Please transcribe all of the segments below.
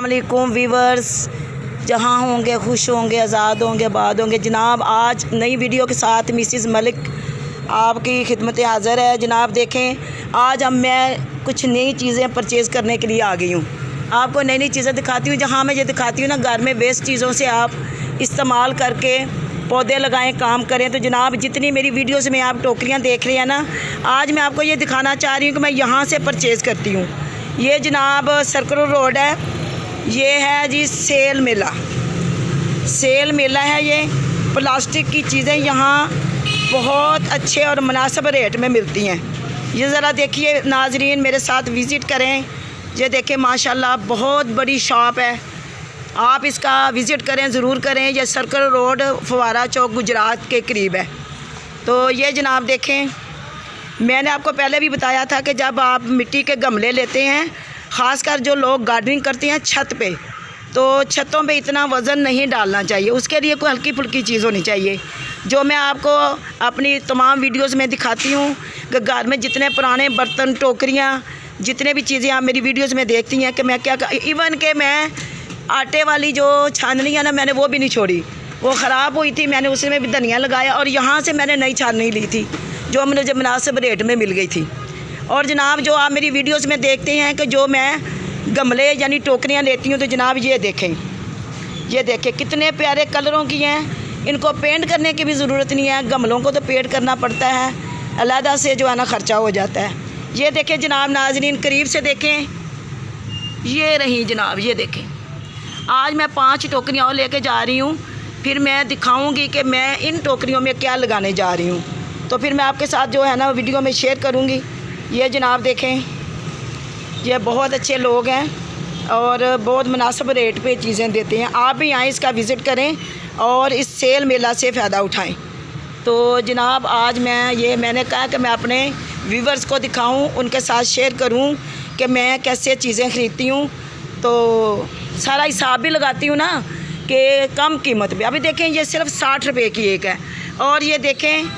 अस्सलाम वालेकुम वीवर्स, जहाँ होंगे खुश होंगे, आज़ाद होंगे, आबाद होंगे। जनाब आज नई वीडियो के साथ मिसिज़ मलिक आपकी खिदमत हाज़िर है। जनाब देखें, आज अब मैं कुछ नई चीज़ें परचेज़ करने के लिए आ गई हूँ। आपको नई नई चीज़ें दिखाती हूँ। जहाँ मैं ये दिखाती हूँ ना, घर में वेस्ट चीज़ों से आप इस्तेमाल करके पौधे लगाएं, काम करें। तो जनाब जितनी मेरी वीडियोस में आप टोकरियाँ देख रहे हैं ना, आज मैं आपको ये दिखाना चाह रही हूँ कि मैं यहाँ से परचेज़ करती हूँ। ये जनाब सर्कल रोड है, ये है जी सेल मेला है। ये प्लास्टिक की चीज़ें यहाँ बहुत अच्छे और मुनासिब रेट में मिलती हैं। ये ज़रा देखिए नाजरीन, मेरे साथ विज़िट करें। ये देखें माशाल्लाह बहुत बड़ी शॉप है, आप इसका विज़िट करें, ज़रूर करें। ये सर्कल रोड फवारा चौक गुजरात के करीब है। तो ये जनाब देखें, मैंने आपको पहले भी बताया था कि जब आप मिट्टी के गमले लेते हैं, ख़ासकर जो लोग गार्डनिंग करते हैं छत पे, तो छतों पे इतना वज़न नहीं डालना चाहिए। उसके लिए कोई हल्की फुल्की चीज़ होनी चाहिए। जो मैं आपको अपनी तमाम वीडियोस में दिखाती हूँ कि घर में जितने पुराने बर्तन, टोकरियाँ, जितने भी चीज़ें आप मेरी वीडियोस में देखती हैं कि मैं क्या, इवन के मैं आटे वाली जो छाननी है ना, मैंने वो भी नहीं छोड़ी। वो ख़राब हुई थी, मैंने उसमें भी धनिया लगाया और यहाँ से मैंने नई छाननी ली थी जो मुझे मुनासिब रेट में मिल गई थी। और जनाब जो आप मेरी वीडियोस में देखते हैं कि जो मैं गमले यानी टोकरियाँ लेती हूँ, तो जनाब ये देखें कितने प्यारे कलरों की हैं। इनको पेंट करने की भी ज़रूरत नहीं है। गमलों को तो पेंट करना पड़ता है, अलहदा से जो है ना ख़र्चा हो जाता है। ये देखें जनाब नाज़रीन, करीब से देखें, ये रही जनाब, ये देखें। आज मैं 5 टोकरियाँ और लेके जा रही हूँ, फिर मैं दिखाऊँगी कि मैं इन टोकरियों में क्या लगाने जा रही हूँ। तो फिर मैं आपके साथ जो है ना वीडियो में शेयर करूँगी। ये जनाब देखें, ये बहुत अच्छे लोग हैं और बहुत मुनासिब रेट पे चीज़ें देते हैं। आप भी आएँ, इसका विज़िट करें और इस सेल मेला से फ़ायदा उठाएं। तो जनाब आज मैंने कहा कि मैं अपने व्यूवर्स को दिखाऊं, उनके साथ शेयर करूं कि मैं कैसे चीज़ें ख़रीदती हूं। तो सारा हिसाब भी लगाती हूं ना कि कम कीमत पे। अभी देखें, ये सिर्फ 60 रुपये की एक है। और ये देखें,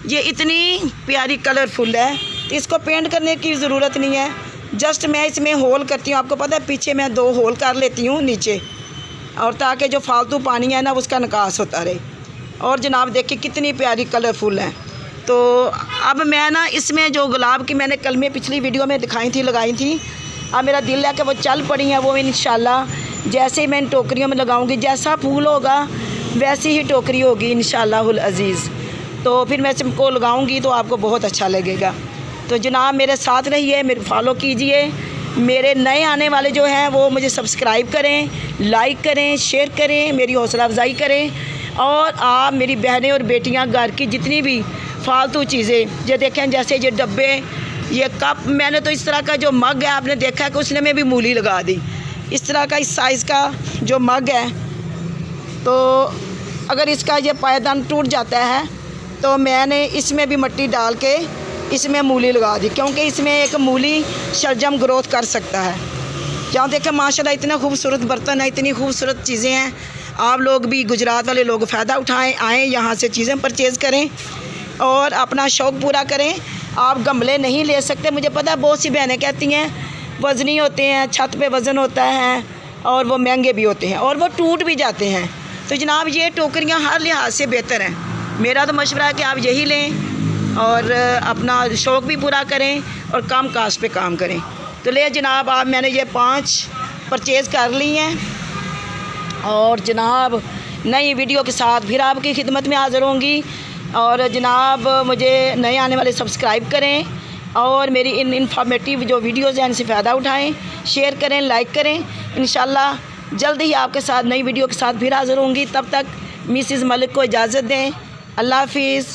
ये इतनी प्यारी कलरफुल है, इसको पेंट करने की ज़रूरत नहीं है। जस्ट मैं इसमें होल करती हूँ। आपको पता है, पीछे मैं 2 होल कर लेती हूँ नीचे, और ताकि जो फालतू पानी है ना उसका निकास होता रहे। और जनाब देखिए कितनी प्यारी कलरफुल है। तो अब मैं ना इसमें जो गुलाब की मैंने कल में पिछली वीडियो में दिखाई थी, लगाई थी, अब मेरा दिल है कि वो चल पड़ी हैं। वो इंशाल्लाह जैसे ही मैं इन टोकरियों में लगाऊंगी, जैसा फूल होगा वैसी ही टोकरी होगी इंशाल्लाहुल अज़ीज़। तो फिर मैं इसको लगाऊंगी तो आपको बहुत अच्छा लगेगा। तो जनाब मेरे साथ रहिए, मेरे फॉलो कीजिए। मेरे नए आने वाले जो हैं वो मुझे सब्सक्राइब करें, लाइक करें, शेयर करें, मेरी हौसला अफजाई करें। और आप मेरी बहनें और बेटियां घर की जितनी भी फालतू चीज़ें, ये देखें, जैसे ये डब्बे, ये कप, मैंने तो इस तरह का जो मग है, आपने देखा है कि उसने में भी मूली लगा दी। इस तरह का इस साइज़ का जो मग है, तो अगर इसका ये पायदान टूट जाता है तो मैंने इसमें भी मिट्टी डाल के इसमें मूली लगा दी, क्योंकि इसमें एक मूली शलजम ग्रोथ कर सकता है। यहाँ देखें माशाल्लाह इतना खूबसूरत बर्तन है, इतनी खूबसूरत चीज़ें हैं। आप लोग भी, गुजरात वाले लोग फ़ायदा उठाएं, आएँ यहाँ से चीज़ें परचेज़ करें और अपना शौक़ पूरा करें। आप गमले नहीं ले सकते, मुझे पता है बहुत सी बहनें कहती हैं वज़नी होते हैं, छत पे वज़न होता है और वो महंगे भी होते हैं और वो टूट भी जाते हैं। तो जनाब ये टोकरियाँ हर लिहाज से बेहतर हैं। मेरा तो मशवरा है कि आप यही लें और अपना शौक़ भी पूरा करें और कम कास्ट पे काम करें। तो ले जनाब, आप मैंने ये 5 परचेज़ कर ली हैं और जनाब नई वीडियो के साथ फिर आपकी खिदमत में हाज़िर होंगी। और जनाब मुझे नए आने वाले सब्सक्राइब करें और मेरी इन इन्फॉर्मेटिव जो वीडियोज़ हैं इनसे फ़ायदा उठाएं, शेयर करें, लाइक करें। इंशाल्लाह जल्द ही आपके साथ नई वीडियो के साथ फिर हाज़िर होंगी। तब तक मिसिज़ मलिक को इजाज़त दें। अल्लाह हाफ़िज़।